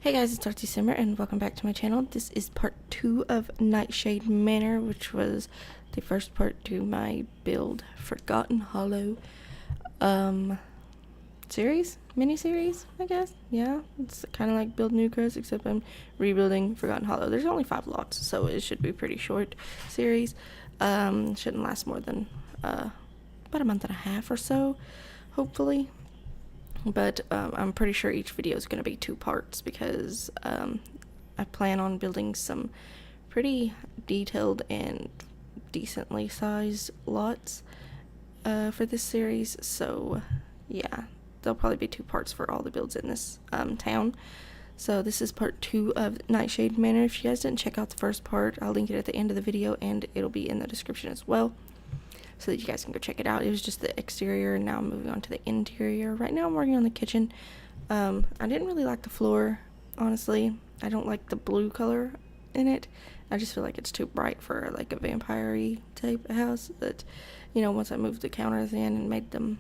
Hey guys, it's Simblr and welcome back to my channel. This is part 2 of Nightshade Manor, which was the first part to my build Forgotten Hollow mini-series, I guess. Yeah, it's kind of like Build New Crest, except I'm rebuilding Forgotten Hollow. There's only 5 lots, so it should be a pretty short series. Shouldn't last more than about a month and a half or so, hopefully. But I'm pretty sure each video is going to be 2 parts because I plan on building some pretty detailed and decently sized lots for this series. So yeah, there'll probably be 2 parts for all the builds in this town. So this is part 2 of Nightshade Manor. If you guys didn't check out the first part, I'll link it at the end of the video and it'll be in the description as well, so that you guys can go check it out. It was just the exterior, and now I'm moving on to the interior. Right now I'm working on the kitchen. I didn't really like the floor, honestly. I don't like the blue color in it. I just feel like it's too bright for like a vampire-y type of house. But, you know, once I moved the counters in and made them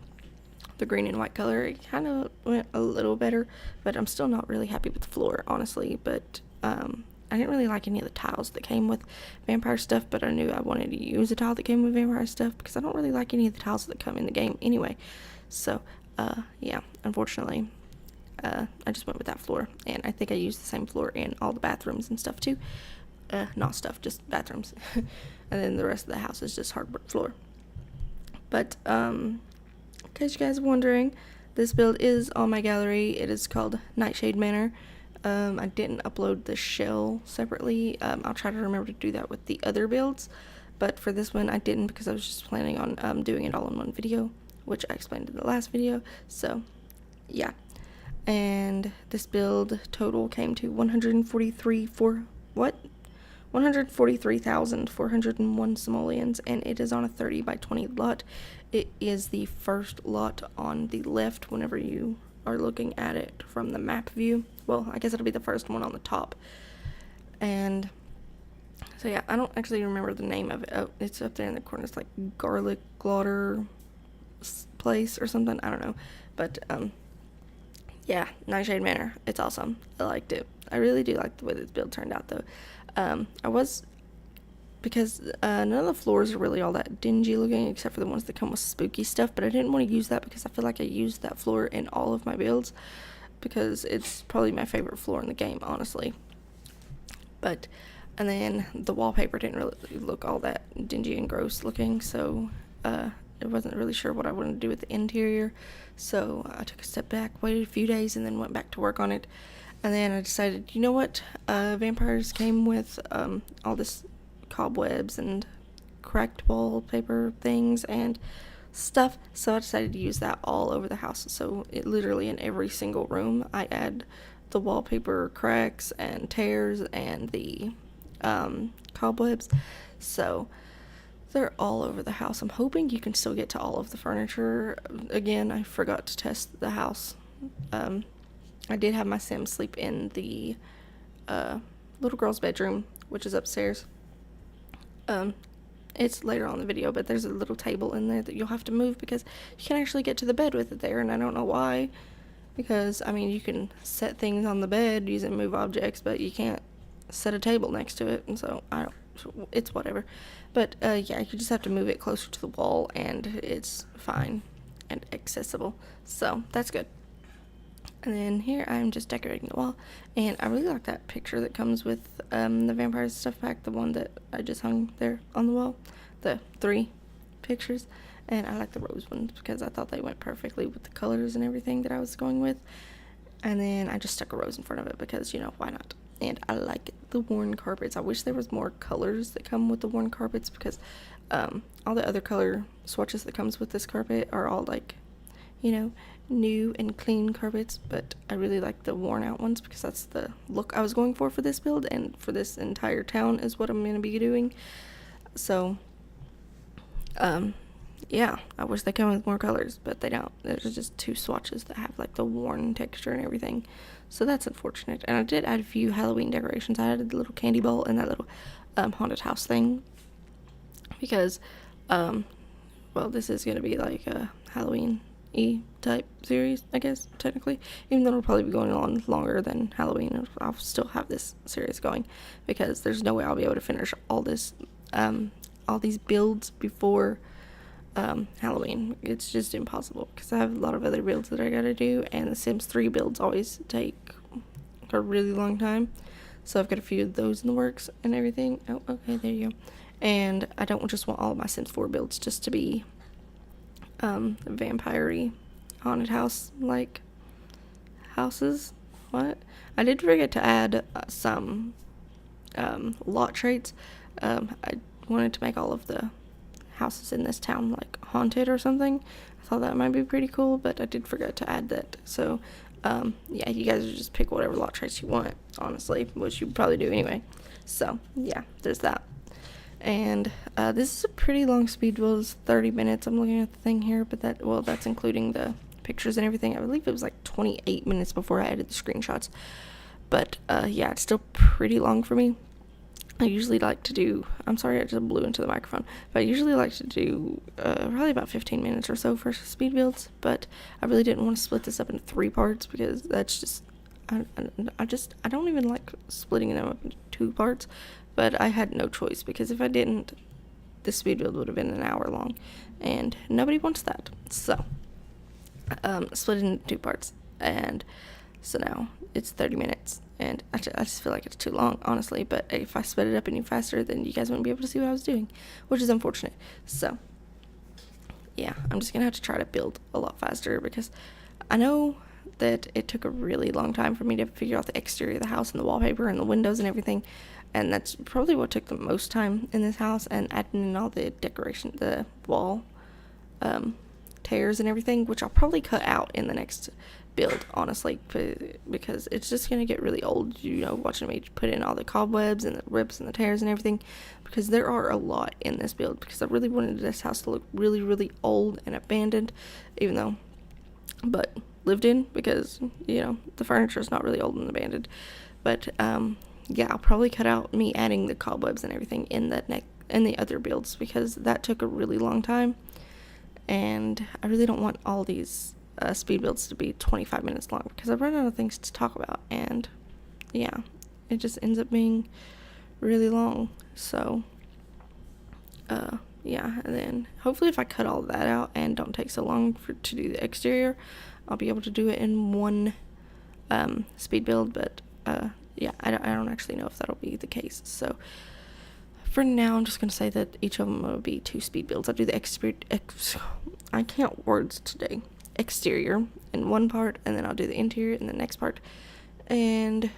the green and white color, it kind of went a little better. But I'm still not really happy with the floor, honestly. But I didn't really like any of the tiles that came with vampire stuff, but I knew I wanted to use a tile that came with vampire stuff because I don't really like any of the tiles that come in the game anyway. So, yeah, unfortunately, I just went with that floor, and I think I used the same floor in all the bathrooms and stuff too. Not stuff, just bathrooms. And then the rest of the house is just hardwood floor. But, in case you guys are wondering, this build is on my gallery. It is called Nightshade Manor. I didn't upload the shell separately. I'll try to remember to do that with the other builds, but for this one I didn't because I was just planning on doing it all in one video, which I explained in the last video. So yeah, and this build total came to 143,401 simoleons, and it is on a 30 by 20 lot. It is the first lot on the left whenever you are looking at it from the map view. Well, I guess it'll be the first one on the top. And so yeah, I don't actually remember the name of it. Oh, it's up there in the corner. It's like Garlic Glaughter Place or something. I don't know. But yeah, Nightshade Manor. It's awesome. I liked it. I really do like the way this build turned out though. Because none of the floors are really all that dingy looking except for the ones that come with spooky stuff, but I didn't want to use that because I feel like I used that floor in all of my builds because it's probably my favorite floor in the game, honestly. But, and then the wallpaper didn't really look all that dingy and gross looking, so I wasn't really sure what I wanted to do with the interior, so I took a step back, waited a few days, and then went back to work on it. And then I decided, you know what, vampires came with all this cobwebs and cracked wallpaper things and stuff, so I decided to use that all over the house. So it literally in every single room I add the wallpaper cracks and tears and the cobwebs, so they're all over the house. I'm hoping you can still get to all of the furniture. Again, I forgot to test the house. I did have my sim sleep in the little girl's bedroom, which is upstairs. It's later on in the video, but there's a little table in there that you'll have to move because you can actually get to the bed with it there, and I don't know why, because I mean you can set things on the bed using move objects, but you can't set a table next to it, and so it's whatever. But yeah, you just have to move it closer to the wall and it's fine and accessible, so that's good. And then here I'm just decorating the wall, and I really like that picture that comes with the vampire stuff pack, the one that I just hung there on the wall, the 3 pictures. And I like the rose ones because I thought they went perfectly with the colors and everything that I was going with. And then I just stuck a rose in front of it because, you know, why not? And I like the worn carpets. I wish there was more colors that come with the worn carpets because all the other color swatches that comes with this carpet are all like, you know, new and clean carpets, but I really like the worn out ones because that's the look I was going for this build, and for this entire town is what I'm going to be doing. So yeah, I wish they come with more colors, but they don't. There's just 2 swatches that have like the worn texture and everything, so that's unfortunate. And I did add a few Halloween decorations. I added the little candy bowl and that little haunted house thing because well, this is going to be like a Halloween-y type series, I guess, technically. Even though it'll probably be going on longer than Halloween, I'll still have this series going, because there's no way I'll be able to finish all these builds before Halloween. It's just impossible, because I have a lot of other builds that I gotta do, and the Sims 3 builds always take a really long time. So I've got a few of those in the works and everything. Oh, okay, there you go. And I don't just want all of my Sims 4 builds just to be vampire-y haunted house like houses. What? I did forget to add some lot traits. I wanted to make all of the houses in this town like haunted or something. I thought that might be pretty cool, but I did forget to add that. So yeah, you guys just pick whatever lot traits you want, honestly, which you probably do anyway. So yeah, there's that. And this is a pretty long speed build. It's 30 minutes. I'm looking at the thing here, but that's including the pictures and everything. I believe it was like 28 minutes before I added the screenshots. But yeah, it's still pretty long for me. I usually like to do, I'm sorry I just blew into the microphone, but I usually like to do probably about 15 minutes or so for speed builds, but I really didn't want to split this up into 3 parts, because that's just, I don't even like splitting them up into 2 parts, but I had no choice, because if I didn't, this speed build would have been an hour long, and nobody wants that. So split it into 2 parts, and so now it's 30 minutes, and I just feel like it's too long, honestly. But if I sped it up any faster, then you guys wouldn't be able to see what I was doing, which is unfortunate. So yeah, I'm just gonna have to try to build a lot faster, because I know that it took a really long time for me to figure out the exterior of the house and the wallpaper and the windows and everything, and that's probably what took the most time in this house, and adding in all the decoration, the wall tears and everything, which I'll probably cut out in the next build, honestly, because it's just gonna get really old, watching me put in all the cobwebs and the rips and the tears and everything, because there are a lot in this build, because I really wanted this house to look really, really old and abandoned, but lived in, because the furniture is not really old and abandoned. But yeah, I'll probably cut out me adding the cobwebs and everything in the other builds, because that took a really long time, and I really don't want all these speed builds to be 25 minutes long, because I've run out of things to talk about, and yeah, it just ends up being really long. So yeah, and then hopefully if I cut all that out and don't take so long to do the exterior, I'll be able to do it in one speed build. But yeah, I don't actually know if that'll be the case. So for now, I'm just gonna say that each of them will be 2 speed builds. I'll do the I can't words today. Exterior in one part, and then I'll do the interior in the next part, and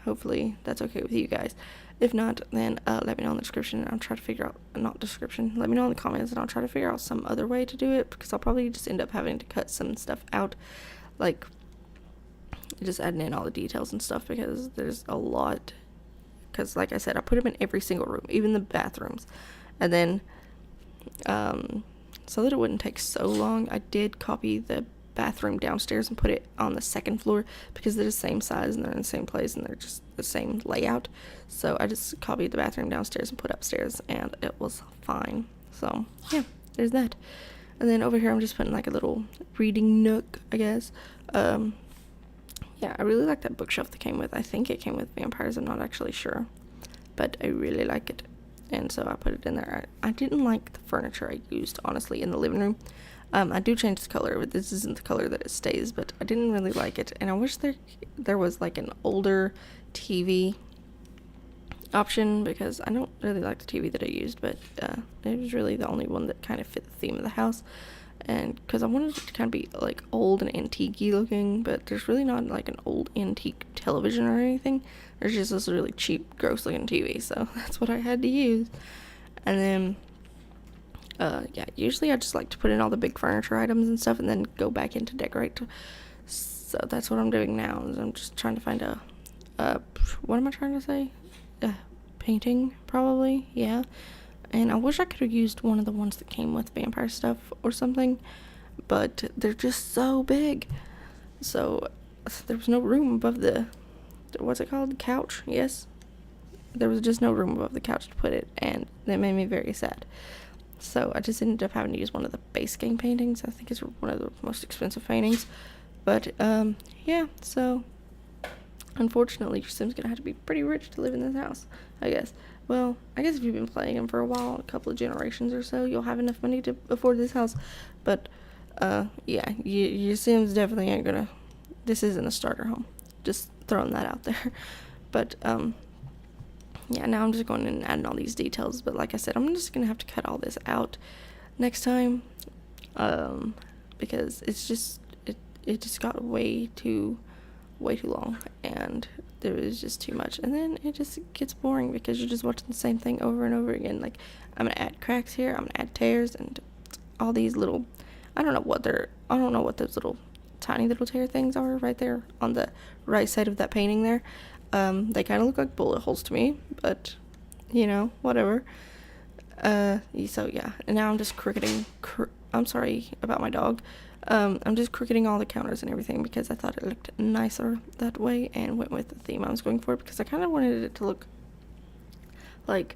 hopefully that's okay with you guys. If not, then let me know in the description, and I'll try to figure out, let me know in the comments, and I'll try to figure out some other way to do it, because I'll probably just end up having to cut some stuff out, like just adding in all the details and stuff, because there's a lot, because like I said, I put them in every single room, even the bathrooms, and then so that it wouldn't take so long, I did copy the bathroom downstairs and put it on the 2nd floor, because they're the same size and they're in the same place and they're just the same layout. So I just copied the bathroom downstairs and put upstairs, and it was fine. So yeah, there's that. And then over here I'm just putting like a little reading nook, I guess. Yeah, I really like that bookshelf that came with. I think it came with vampires, I'm not actually sure, but I really like it. And so I put it in there. I didn't like the furniture I used, honestly, in the living room. I do change the color, but this isn't the color that it stays, but I didn't really like it. And I wish there was like an older TV option, because I don't really like the TV that I used, but it was really the only one that kind of fit the theme of the house. And because I wanted it to kind of be like old and antique-y looking, but there's really not like an old antique television or anything. There's just this really cheap, gross looking TV, so that's what I had to use. And then yeah, usually I just like to put in all the big furniture items and stuff, and then go back in to decorate. So that's what I'm doing now, is I'm just trying to find what am I trying to say? Painting, probably, yeah. And I wish I could have used one of the ones that came with vampire stuff or something, but they're just so big. So there was no room above the, what's it called? Couch? Yes. There was just no room above the couch to put it, and that made me very sad. So I just ended up having to use one of the base game paintings. I think it's one of the most expensive paintings. But, yeah, so unfortunately, your Sim's gonna have to be pretty rich to live in this house, I guess. Well, I guess if you've been playing him for a while, a couple of generations or so, you'll have enough money to afford this house. But, yeah, your Sims definitely ain't gonna... This isn't a starter home. Just throwing that out there. But, yeah, now I'm just going in and adding all these details. But like I said, I'm just gonna have to cut all this out next time. Because it's just... It just got way too long, and there was just too much, and then it just gets boring because you're just watching the same thing over and over again. Like, I'm gonna add cracks here, I'm gonna add tears, and all these little, I don't know what those little tiny little tear things are right there on the right side of that painting there. They kind of look like bullet holes to me, but you know, whatever. So yeah, and now I'm just cricketing. I'm sorry about my dog. I'm just cricketing all the counters and everything because I thought it looked nicer that way, and went with the theme I was going for because I kind of wanted it to look like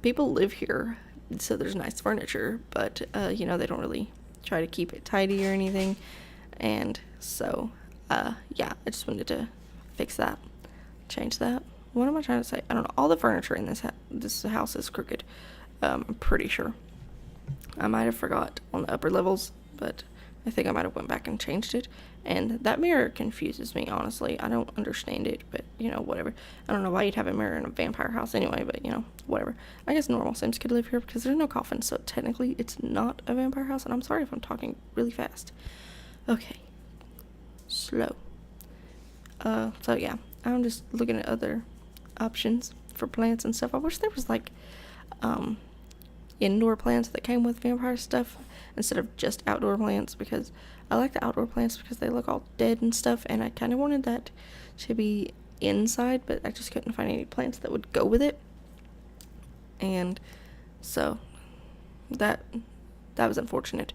people live here, so there's nice furniture, but you know, they don't really try to keep it tidy or anything. And so yeah, I just wanted to fix that, change that. What am I trying to say? I don't know. All the furniture in this house is crooked. I'm pretty sure. I might have forgot on the upper levels, but I think I might have went back and changed it. And that mirror confuses me, honestly. I don't understand it, but, you know, whatever. I don't know why you'd have a mirror in a vampire house anyway, but, you know, whatever. I guess normal Sims could live here because there's no coffin, so technically it's not a vampire house. And I'm sorry if I'm talking really fast. Okay. Slow. So, yeah. I'm just looking at other options for plants and stuff. I wish there was, like, indoor plants that came with vampire stuff instead of just outdoor plants, because I like the outdoor plants because they look all dead and stuff, and I kind of wanted that to be inside, but I just couldn't find any plants that would go with it. And so that was unfortunate.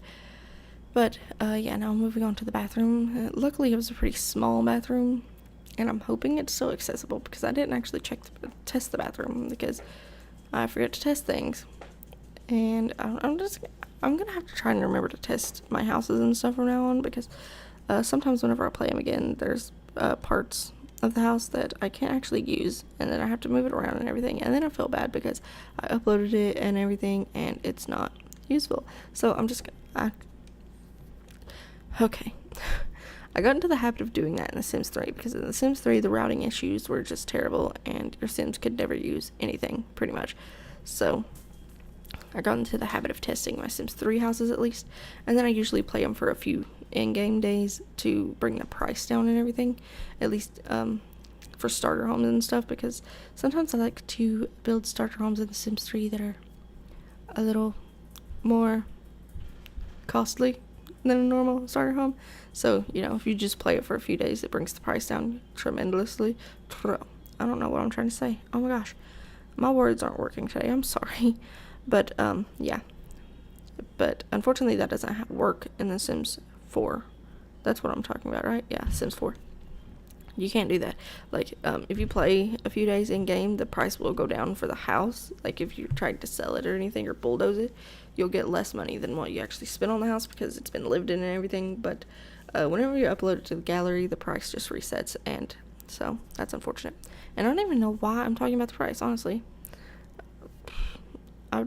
But yeah, now I'm moving on to the bathroom. Luckily it was a pretty small bathroom, and I'm hoping it's so accessible because I didn't actually test the bathroom because I forget to test things. And I'm gonna have to try and remember to test my houses and stuff from now on, because sometimes whenever I play them again, there's parts of the house that I can't actually use, and then I have to move it around and everything, and then I feel bad because I uploaded it and everything and it's not useful. So okay. I got into the habit of doing that in The Sims 3, because in The Sims 3 the routing issues were just terrible and your Sims could never use anything, pretty much. So I got into the habit of testing my Sims 3 houses at least, and then I usually play them for a few in-game days to bring the price down and everything, at least for starter homes and stuff, because sometimes I like to build starter homes in The Sims 3 that are a little more costly than a normal starter home. So, you know, if you just play it for a few days, it brings the price down tremendously. I don't know what I'm trying to say. Oh my gosh. My words aren't working today. I'm sorry. But, yeah. But, unfortunately, that doesn't work in The Sims 4. That's what I'm talking about, right? Yeah, Sims 4. You can't do that. Like, if you play a few days in-game, the price will go down for the house. Like, if you tried to sell it or anything or bulldoze it, you'll get less money than what you actually spent on the house because it's been lived in and everything. But whenever you upload it to the gallery, the price just resets, and so that's unfortunate. And I don't even know why I'm talking about the price, honestly. I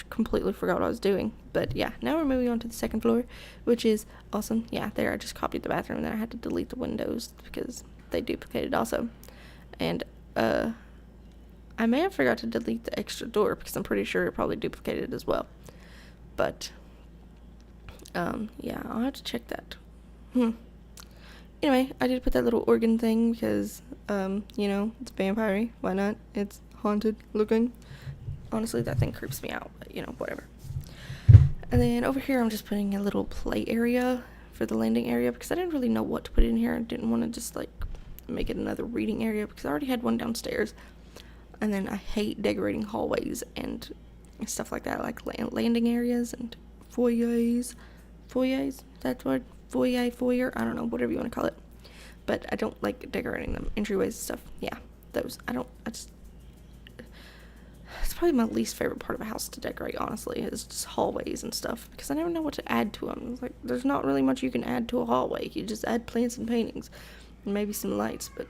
completely forgot what I was doing. But yeah, now we're moving on to the second floor, which is awesome. Yeah, there, I just copied the bathroom, and then I had to delete the windows because they duplicated also. And I may have forgot to delete the extra door because I'm pretty sure it probably duplicated as well. But yeah, I'll have to check that. Anyway, I did put that little organ thing because you know, it's vampire-y. Why not? It's haunted looking. Honestly, that thing creeps me out, but, you know, whatever. And then over here, I'm just putting a little play area for the landing area because I didn't really know what to put in here. I didn't want to just, like, make it another reading area because I already had one downstairs. And then I hate decorating hallways and stuff like that, like landing areas and foyers. Foyers? That's what? Foyer? I don't know, whatever you want to call it. But I don't like decorating them. Entryways and stuff. Yeah, those. I just... it's probably my least favorite part of a house to decorate, honestly, is just hallways and stuff, because I never know what to add to them. It's like, there's not really much you can add to a hallway. You just add plants and paintings and maybe some lights, but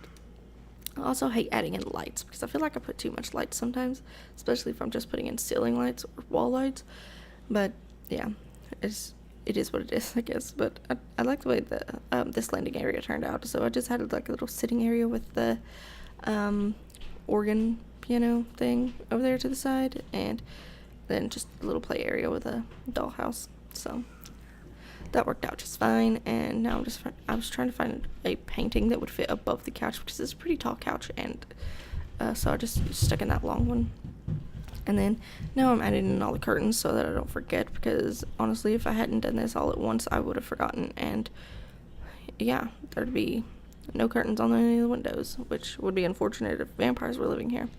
I also hate adding in lights because I feel like I put too much light sometimes, especially if I'm just putting in ceiling lights or wall lights. But yeah, it is what it is, I guess. But I like the way this landing area turned out. So I just had like a little sitting area with the organ piano thing over there to the side, and then just a little play area with a dollhouse. So that worked out just fine. And now I was trying to find a painting that would fit above the couch because it's a pretty tall couch, and so I just stuck in that long one. And then now I'm adding in all the curtains so that I don't forget, because honestly, if I hadn't done this all at once, I would have forgotten. And yeah, there'd be no curtains on any of the windows, which would be unfortunate if vampires were living here.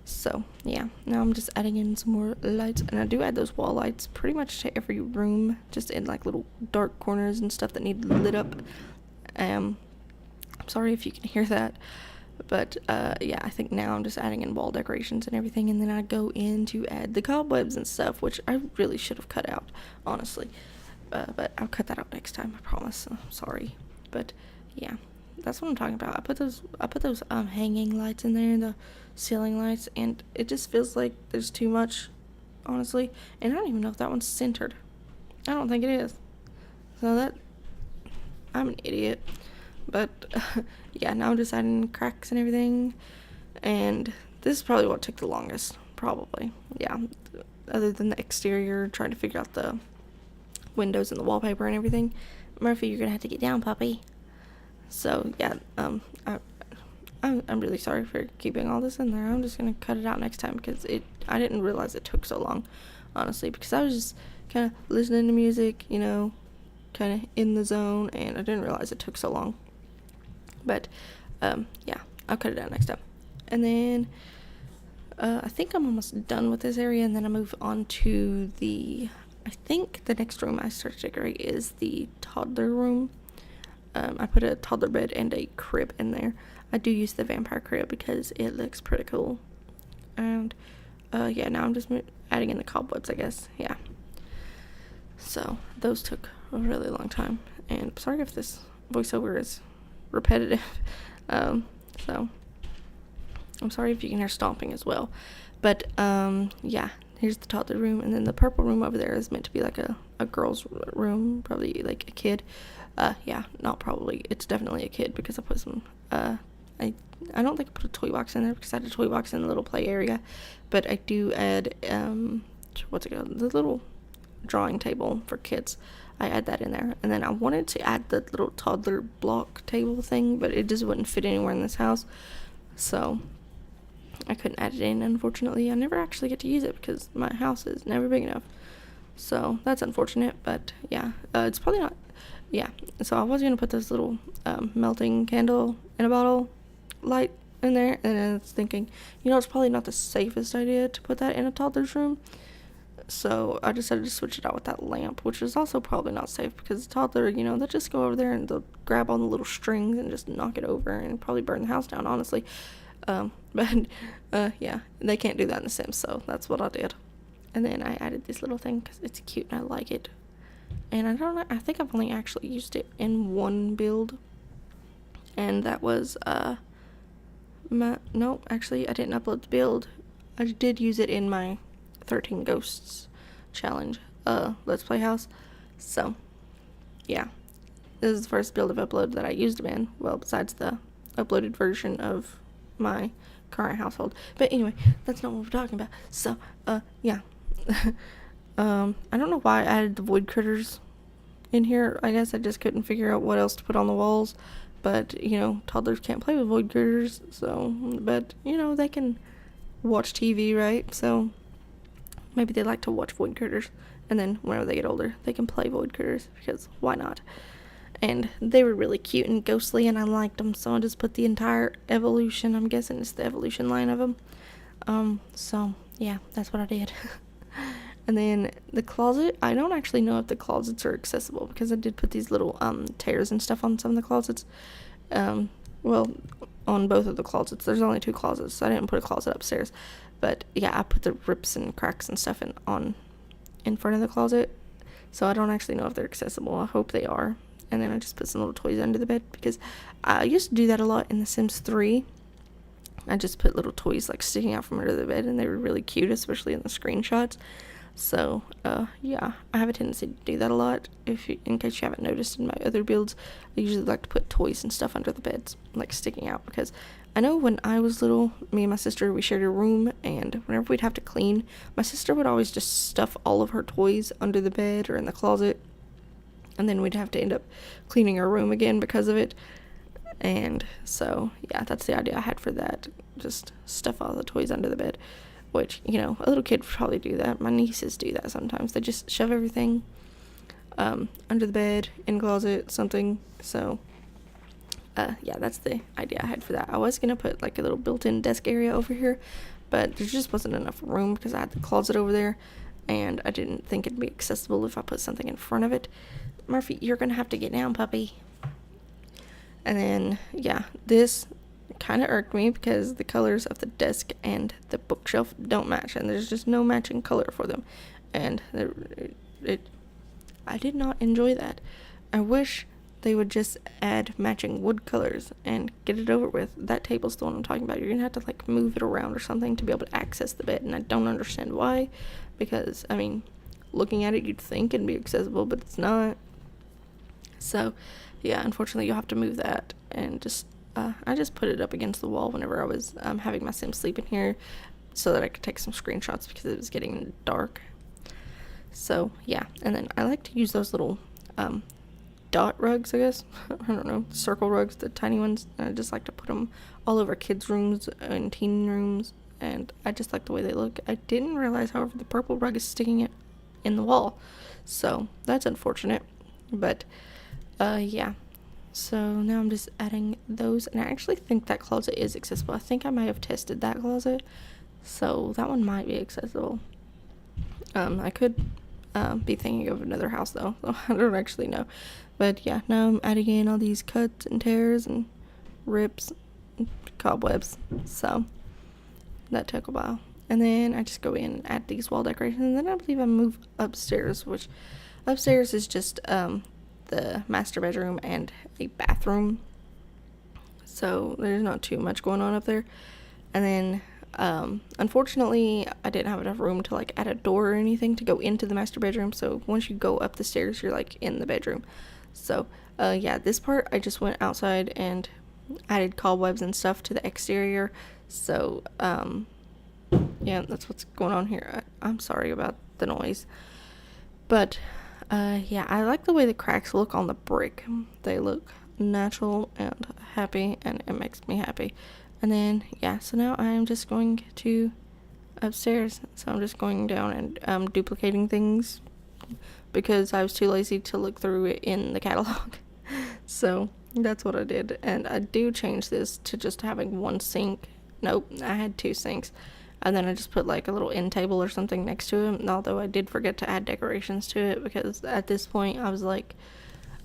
So yeah, now I'm just adding in some more lights, and I do add those wall lights pretty much to every room, just in like little dark corners and stuff that need lit up. I'm sorry if you can hear that, but yeah, I think now I'm just adding in wall decorations and everything, and then I go in to add the cobwebs and stuff, which I really should have cut out, honestly, but I'll cut that out next time, I promise. I'm sorry, but yeah, that's what I'm talking about. I put those hanging lights in there, the ceiling lights, and it just feels like there's too much, honestly. And I don't even know if that one's centered. I don't think it is. So I'm an idiot. But yeah, now I'm just adding cracks and everything, and this is probably what took the longest, probably. Yeah, other than the exterior, trying to figure out the windows and the wallpaper and everything. Murphy, you're gonna have to get down, puppy. So yeah, I'm really sorry for keeping all this in there. I'm just gonna cut it out next time, because I didn't realize it took so long, honestly, because I was just kind of listening to music, kind of in the zone, and I didn't realize it took so long. But yeah, I'll cut it out next time. And then I think I'm almost done with this area, and then I move on to I think the next room I start to decorate is the toddler room. I put a toddler bed and a crib in there. I do use the vampire crib because it looks pretty cool. And yeah, now I'm just adding in the cobwebs, I guess. Yeah. So those took a really long time, and sorry if this voiceover is repetitive. So I'm sorry if you can hear stomping as well. But yeah, here's the toddler room, and then the purple room over there is meant to be like a girl's room, probably like a kid. Yeah, not probably. It's definitely a kid, because I put some I don't think I put a toy box in there because I had a toy box in the little play area, but I do add what's it called? The little drawing table for kids. I add that in there, and then I wanted to add the little toddler block table thing, but it just wouldn't fit anywhere in this house, so I couldn't add it in, unfortunately. I never actually get to use it because my house is never big enough, so that's unfortunate. But yeah, it's probably not. Yeah, so I was gonna put this little melting candle in a bottle light in there, and I was thinking, it's probably not the safest idea to put that in a toddler's room, so I decided to switch it out with that lamp, which is also probably not safe, because a toddler, they'll just go over there and they'll grab on the little strings and just knock it over and probably burn the house down, honestly. But yeah, they can't do that in The Sims, so that's what I did. And then I added this little thing because it's cute and I like it. And I don't know, I think I've only actually used it in one build, and that was no, actually I didn't upload the build. I did use it in my 13 Ghosts challenge Let's Play house. So yeah, this is the first build I've uploaded that I used them in, well, besides the uploaded version of my current household. But anyway, that's not what we're talking about. So yeah. I don't know why I added the void critters in here. I guess I just couldn't figure out what else to put on the walls. But, toddlers can't play with void critters, so, but, they can watch TV, right? So, maybe they like to watch void critters, and then whenever they get older, they can play void critters, because why not? And they were really cute and ghostly, and I liked them, so I just put the entire evolution, I'm guessing it's the evolution line of them. So, yeah, that's what I did. And then the closet, I don't actually know if the closets are accessible, because I did put these little tears and stuff on some of the closets. Well, on both of the closets. There's only 2 closets, so I didn't put a closet upstairs. But yeah, I put the rips and cracks and stuff in front of the closet, so I don't actually know if they're accessible. I hope they are. And then I just put some little toys under the bed, because I used to do that a lot in The Sims 3. I just put little toys like sticking out from under the bed, and they were really cute, especially in the screenshots. So yeah, I have a tendency to do that a lot. In case you haven't noticed in my other builds, I usually like to put toys and stuff under the beds, like sticking out, because I know when I was little, me and my sister, we shared a room, and whenever we'd have to clean, my sister would always just stuff all of her toys under the bed or in the closet, and then we'd have to end up cleaning our room again because of it. And so yeah, that's the idea I had for that. Just stuff all the toys under the bed, which, you know, a little kid would probably do that. My nieces do that sometimes. They just shove everything under the bed, in the closet, something. So yeah, that's the idea I had for that. I was gonna put like a little built-in desk area over here, but there just wasn't enough room because I had the closet over there, and I didn't think it'd be accessible if I put something in front of it. Murphy, you're gonna have to get down, puppy. And then yeah, this kind of irked me because the colors of the desk and the bookshelf don't match, and there's just no matching color for them, and I did not enjoy that. I wish they would just add matching wood colors and get it over with. That table's the one I'm talking about. You're gonna have to like move it around or something to be able to access the bed, and I don't understand why, because I mean, looking at it you'd think it'd be accessible, but it's not. So yeah, unfortunately you'll have to move that, and just I just put it up against the wall whenever I was having my Sim sleep in here, so that I could take some screenshots because it was getting dark. So yeah, and then I like to use those little dot rugs, I guess. I don't know, circle rugs, the tiny ones. I just like to put them all over kids' rooms and teen rooms, and I just like the way they look. I didn't realize, however, the purple rug is sticking it in the wall, so that's unfortunate. But yeah, so now I'm just adding those, and I actually think that closet is accessible. I think I might have tested that closet, so that one might be accessible. I could be thinking of another house though, so I don't actually know. But yeah, now I'm adding in all these cuts and tears and rips and cobwebs, so that took a while. And then I just go in and add these wall decorations, and then I believe I move upstairs, which upstairs is just the master bedroom and a bathroom, so there's not too much going on up there. And then unfortunately I didn't have enough room to like add a door or anything to go into the master bedroom, so once you go up the stairs you're like in the bedroom. So yeah, this part I just went outside and added cobwebs and stuff to the exterior. So yeah, that's what's going on here. I'm sorry about the noise, but yeah, I like the way the cracks look on the brick. They look natural and happy, and it makes me happy. And then yeah, so now I'm just going to upstairs. So I'm just going down and duplicating things because I was too lazy to look through it in the catalog. So that's what I did, and I do change this to just having one sink. Nope, I had two sinks. And then I just put like a little end table or something next to it, although I did forget to add decorations to it, because at this point I was like,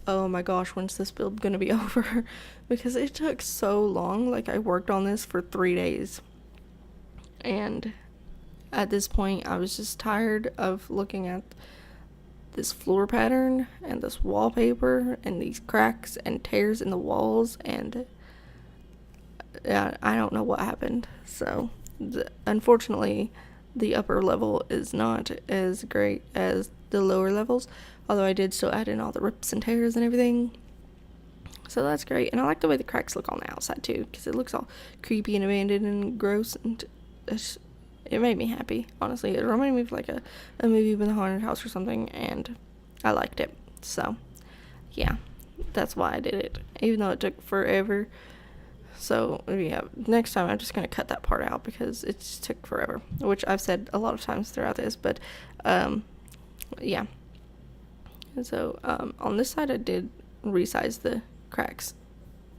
oh my gosh, when's this build gonna be over? Because it took so long. Like, I worked on this for 3 days, and at this point I was just tired of looking at this floor pattern and this wallpaper and these cracks and tears in the walls, and I don't know what happened. So unfortunately the upper level is not as great as the lower levels, although I did still add in all the rips and tears and everything, so that's great. And I like the way the cracks look on the outside too, because it looks all creepy and abandoned and gross, and it made me happy, honestly. It reminded me of like a movie with a haunted house or something, and I liked it. So yeah, that's why I did it, even though it took forever. So yeah, next time I'm just going to cut that part out because it just took forever, which I've said a lot of times throughout this. But yeah, so on this side I did resize the cracks.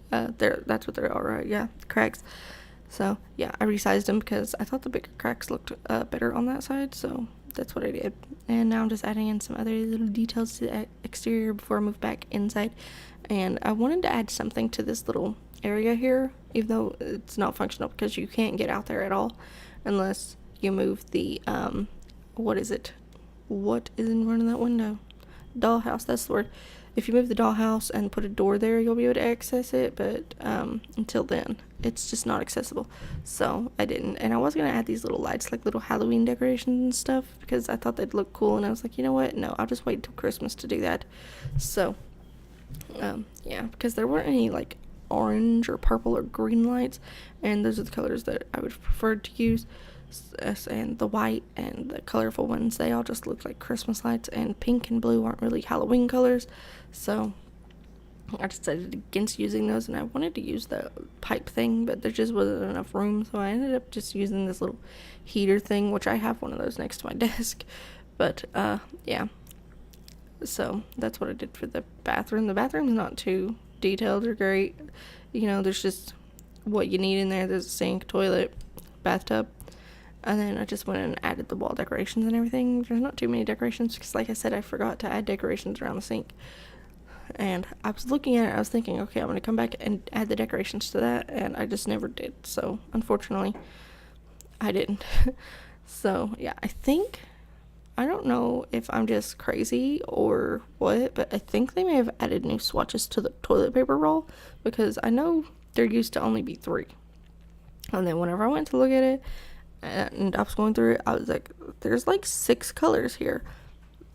That's what they are, right? Yeah, cracks. So yeah, I resized them because I thought the bigger cracks looked better on that side, so that's what I did. And now I'm just adding in some other little details to the exterior before I move back inside. And I wanted to add something to this little area here, even though it's not functional because you can't get out there at all unless you move the, what is it? What is in front of that window? Dollhouse, that's the word. If you move the dollhouse and put a door there, you'll be able to access it, but until then, it's just not accessible. So I didn't. And I was going to add these little lights, like little Halloween decorations and stuff, because I thought they'd look cool, and I was like, you know what? No, I'll just wait till Christmas to do that. So, yeah, because there weren't any, like, orange or purple or green lights, and those are the colors that I would prefer to use. And the white and the colorful ones, they all just look like Christmas lights, and pink and blue aren't really Halloween colors, so I decided against using those. And I wanted to use the pipe thing, but there just wasn't enough room, so I ended up just using this little heater thing, which I have one of those next to my desk. But yeah, so that's what I did for the bathroom. The bathroom's not too detailed or great, you know, there's just what you need in there. There's a sink, toilet, bathtub. And then I just went and added the wall decorations and everything. There's not too many decorations because, like I said, I forgot to add decorations around the sink. And I was looking at it, I was thinking, okay, I'm going to come back and add the decorations to that. And I just never did. So, unfortunately, I didn't. So, yeah, I don't know if I'm just crazy or what, but I think they may have added new swatches to the toilet paper roll, because I know there used to only be 3. And then whenever I went to look at it, and I was going through it, I was like, there's like 6 colors here.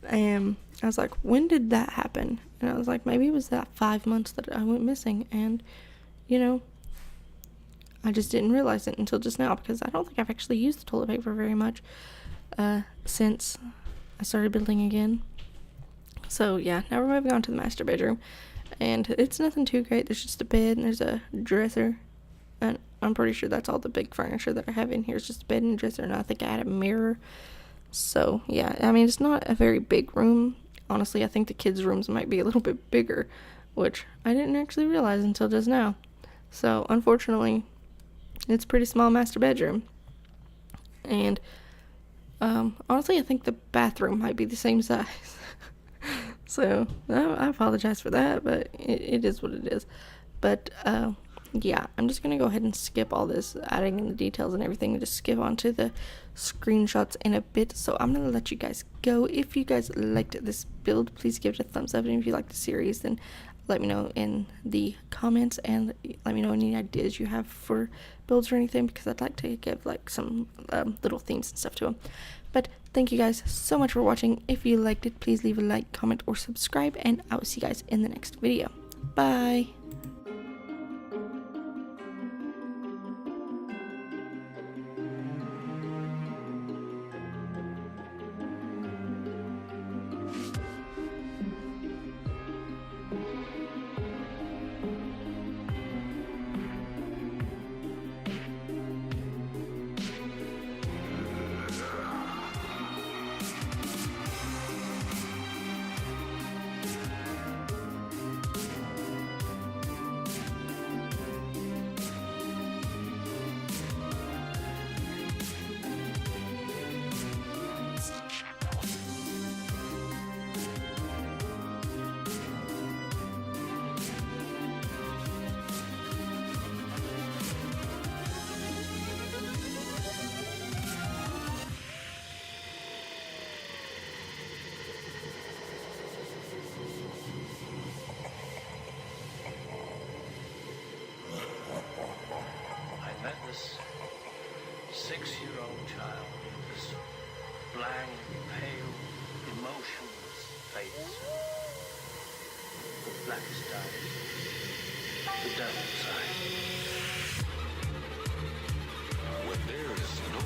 And I was like, when did that happen? And I was like, maybe it was that 5 months that I went missing. And, you know, I just didn't realize it until just now, because I don't think I've actually used the toilet paper very much since I started building again. So, yeah, now we're moving on to the master bedroom. And it's nothing too great. There's just a bed and there's a dresser. And I'm pretty sure that's all the big furniture that I have in here is just a bed and a dresser, and I think I had a mirror. So, yeah, I mean, it's not a very big room. Honestly, I think the kids' rooms might be a little bit bigger, which I didn't actually realize until just now. So, unfortunately, it's a pretty small master bedroom. And, honestly, I think the bathroom might be the same size. So, I apologize for that, but it is what it is. But, yeah, I'm just going to go ahead and skip all this, adding in the details and everything, and just skip onto the screenshots in a bit. So I'm going to let you guys go. If you guys liked this build, please give it a thumbs up. And if you like the series, then let me know in the comments, and let me know any ideas you have for builds or anything, because I'd like to give like some little themes and stuff to them. But thank you guys so much for watching. If you liked it, please leave a like, comment, or subscribe, and I will see you guys in the next video. Bye! This 6-year-old child, this blank, pale, emotionless face, the blackest eyes, the devil's eyes. When there is no